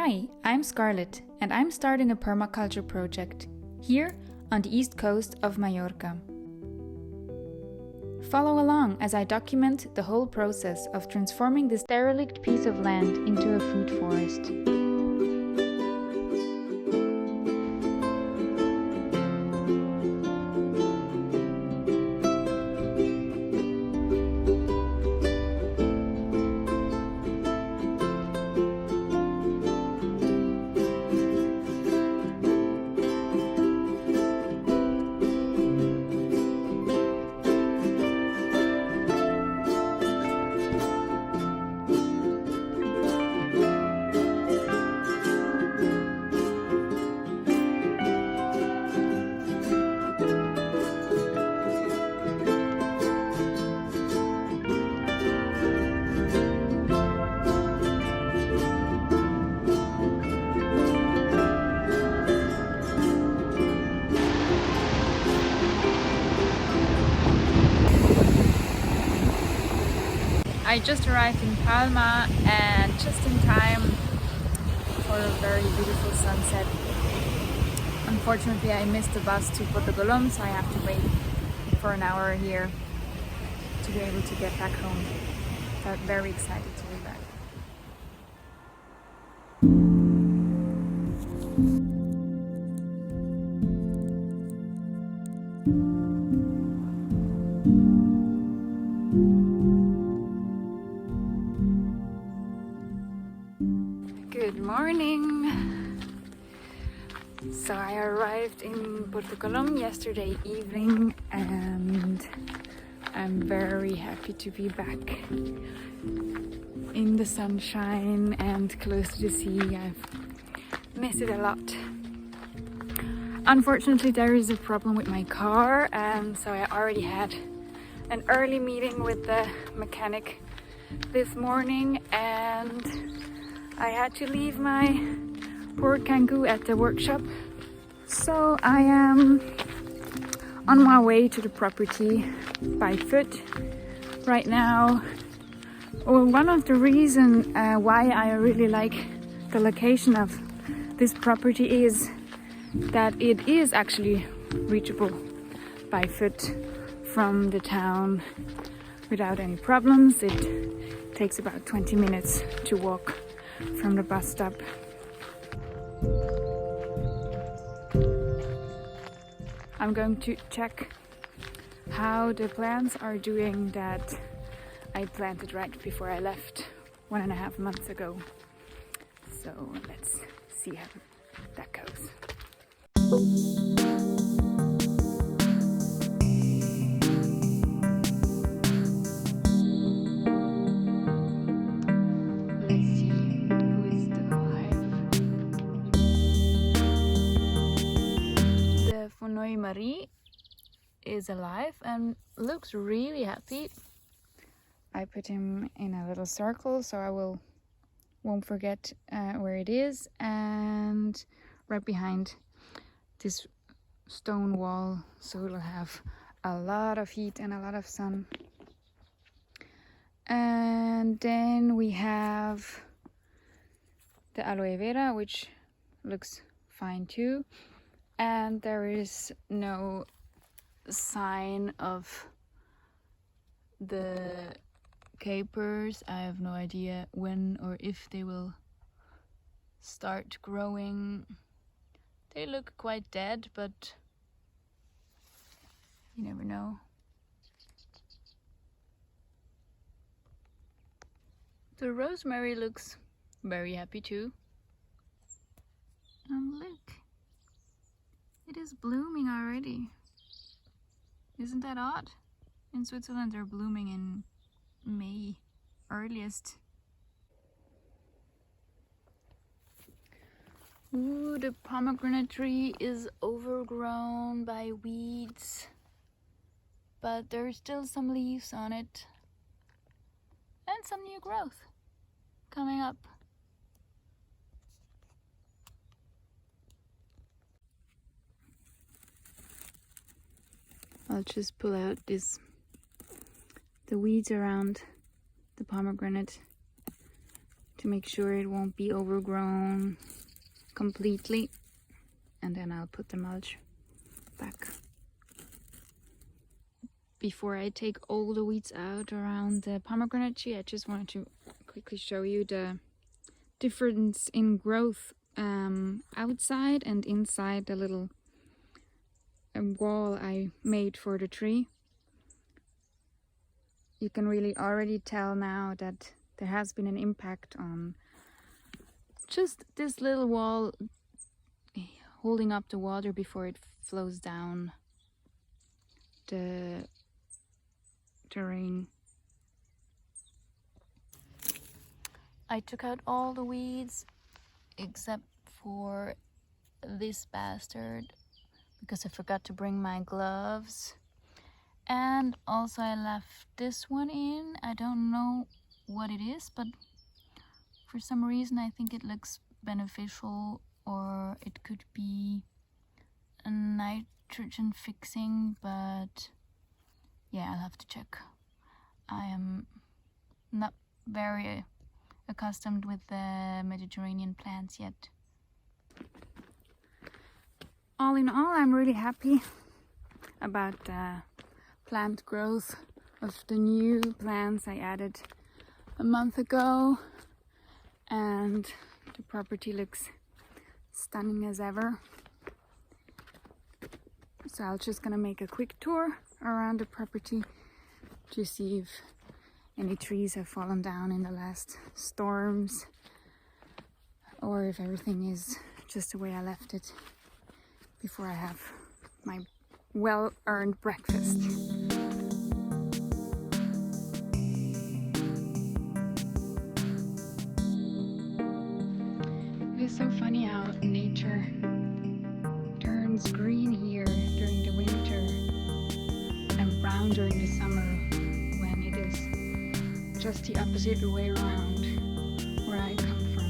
Hi, I'm Scarlett and I'm starting a permaculture project here on the east coast of Mallorca. Follow along as I document the whole process of transforming this derelict piece of land into a food forest. I just arrived in Palma and just in time for a very beautiful sunset. Unfortunately, I missed the bus to Portugal, so I have to wait for an hour here to be able to get back home. But very excited to be back. Good morning! So I arrived in Portugal yesterday evening and I'm very happy to be back in the sunshine and close to the sea. I've missed it a lot. Unfortunately, there is a problem with my car, and so I already had an early meeting with the mechanic this morning, and I had to leave my poor Kangoo at the workshop. So I am on my way to the property by foot right now. Well, one of the reasons why I really like the location of this property is that it is actually reachable by foot from the town without any problems. It takes about 20 minutes to walk from the bus stop. I'm going to check how the plants are doing that I planted right before I left 1.5 months ago. So let's see how that goes. Marie is alive and looks really happy. I put him in a little circle so I won't forget where it is, and right behind this stone wall, so it'll have a lot of heat and a lot of sun. And then we have the aloe vera, which looks fine too. And there is no sign of the capers. I have no idea when or if they will start growing. They look quite dead, but you never know. The rosemary looks very happy too. And look. It is blooming already. Isn't that odd? In Switzerland they're blooming in May, earliest. Ooh, the pomegranate tree is overgrown by weeds, but there's still some leaves on it and some new growth coming up. I'll just pull out the weeds around the pomegranate to make sure it won't be overgrown completely, and then I'll put the mulch back. Before I take all the weeds out around the pomegranate tree, I just wanted to quickly show you the difference in growth outside and inside the little wall I made for the tree. You can really already tell now that there has been an impact on just this little wall holding up the water before it flows down the terrain. I took out all the weeds except for this bastard because I forgot to bring my gloves. And also I left this one in. I don't know what it is, but for some reason I think it looks beneficial, or it could be a nitrogen fixing, but yeah, I'll have to check. I am not very accustomed with the Mediterranean plants yet. All in all, I'm really happy about the plant growth of the new plants I added a month ago, and the property looks stunning as ever. So I'm just gonna make a quick tour around the property to see if any trees have fallen down in the last storms, or if everything is just the way I left it before I have my well-earned breakfast. It is so funny how nature turns green here during the winter and brown during the summer, when it is just the opposite way around where I come from.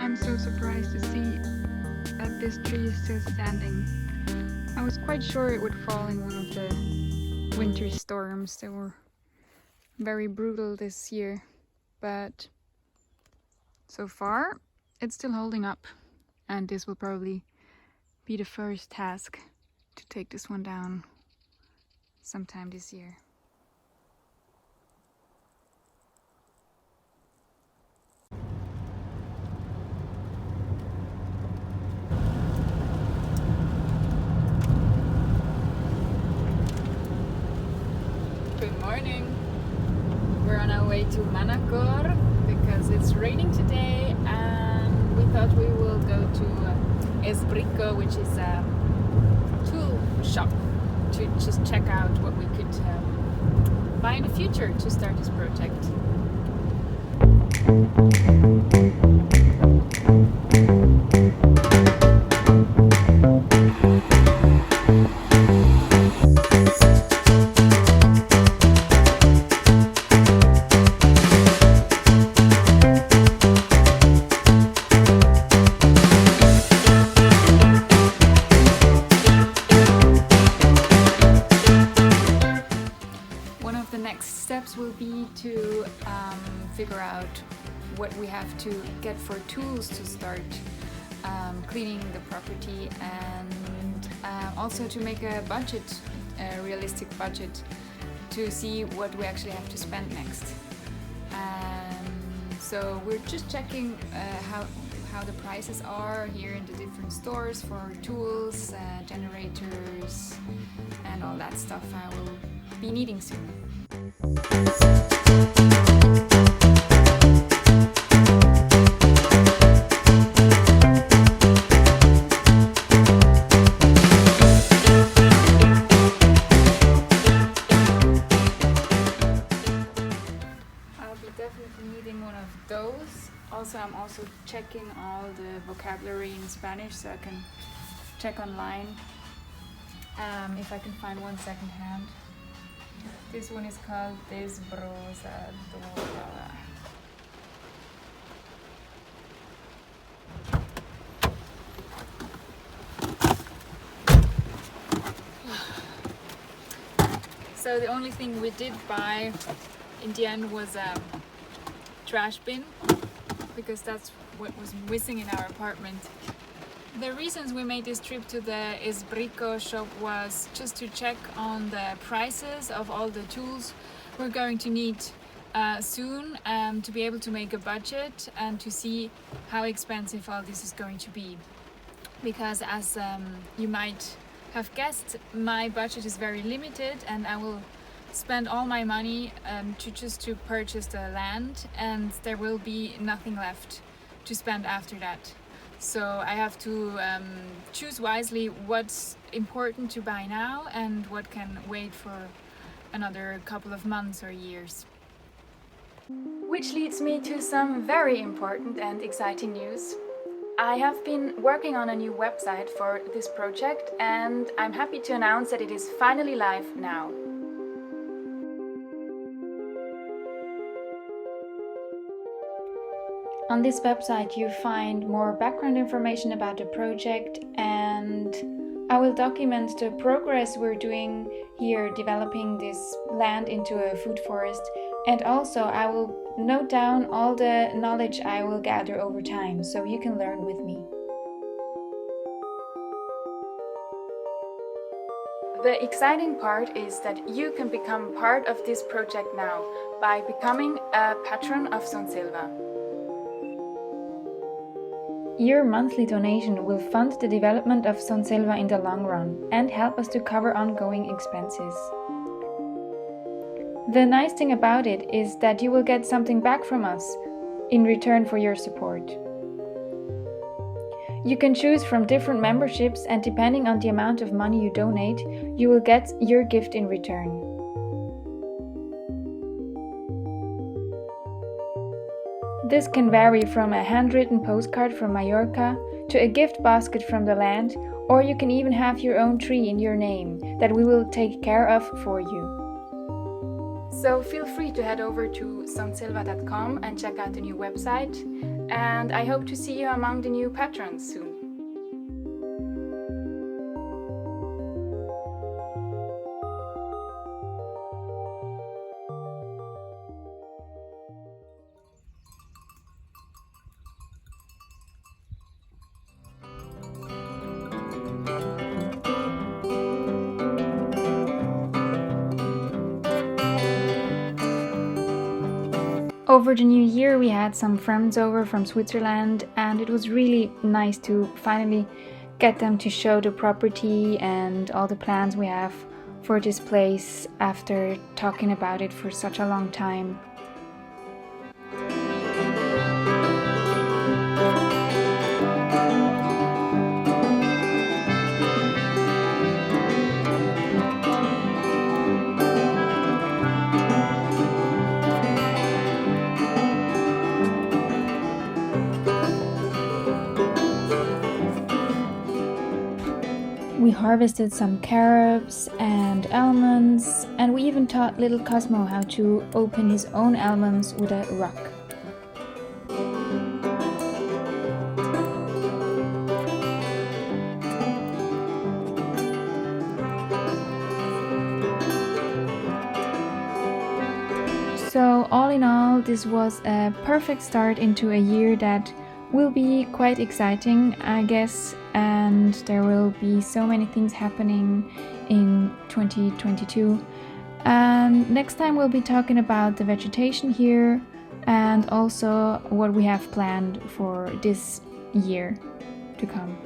I'm so surprised to see that this tree is still standing. I was quite sure it would fall in one of the winter storms that were very brutal this year, but so far it's still holding up, and this will probably be the first task to take this one down sometime this year. Good morning. We're on our way to Manacor because it's raining today, and we thought we will go to Esbrico, which is a tool shop, to just check out what we could buy in the future to start this project. Will be to figure out what we have to get for tools to start cleaning the property, and also to make a budget, a realistic budget, to see what we actually have to spend next. So we're just checking how the prices are here in the different stores for tools, generators, and all that stuff I will be needing soon. I'm also checking all the vocabulary in Spanish, so I can check online if I can find one second hand. This one is called Desbrozadora. So the only thing we did buy in the end was a trash bin, because that's what was missing in our apartment. The reasons we made this trip to the Esbrico shop was just to check on the prices of all the tools we're going to need soon, to be able to make a budget and to see how expensive all this is going to be. Because as you might have guessed, my budget is very limited, and I will spend all my money to purchase the land, and there will be nothing left to spend after that. So I have to choose wisely what's important to buy now and what can wait for another couple of months or years. Which leads me to some very important and exciting news. I have been working on a new website for this project, and I'm happy to announce that it is finally live now. On this website you find more background information about the project, and I will document the progress we're doing here developing this land into a food forest, and also I will note down all the knowledge I will gather over time so you can learn with me. The exciting part is that you can become part of this project now by becoming a patron of Son Selva. Your monthly donation will fund the development of Son Selva in the long run and help us to cover ongoing expenses. The nice thing about it is that you will get something back from us in return for your support. You can choose from different memberships, and depending on the amount of money you donate, you will get your gift in return. This can vary from a handwritten postcard from Mallorca to a gift basket from the land, or you can even have your own tree in your name that we will take care of for you. So feel free to head over to sonselva.com and check out the new website, and I hope to see you among the new patrons soon. Over the new year we had some friends over from Switzerland, and it was really nice to finally get them to show the property and all the plans we have for this place after talking about it for such a long time. We harvested some carrots and almonds, and we even taught little Cosmo how to open his own almonds with a rock. So all in all, this was a perfect start into a year that will be quite exciting, I guess, and there will be so many things happening in 2022. And next time we'll be talking about the vegetation here and also what we have planned for this year to come.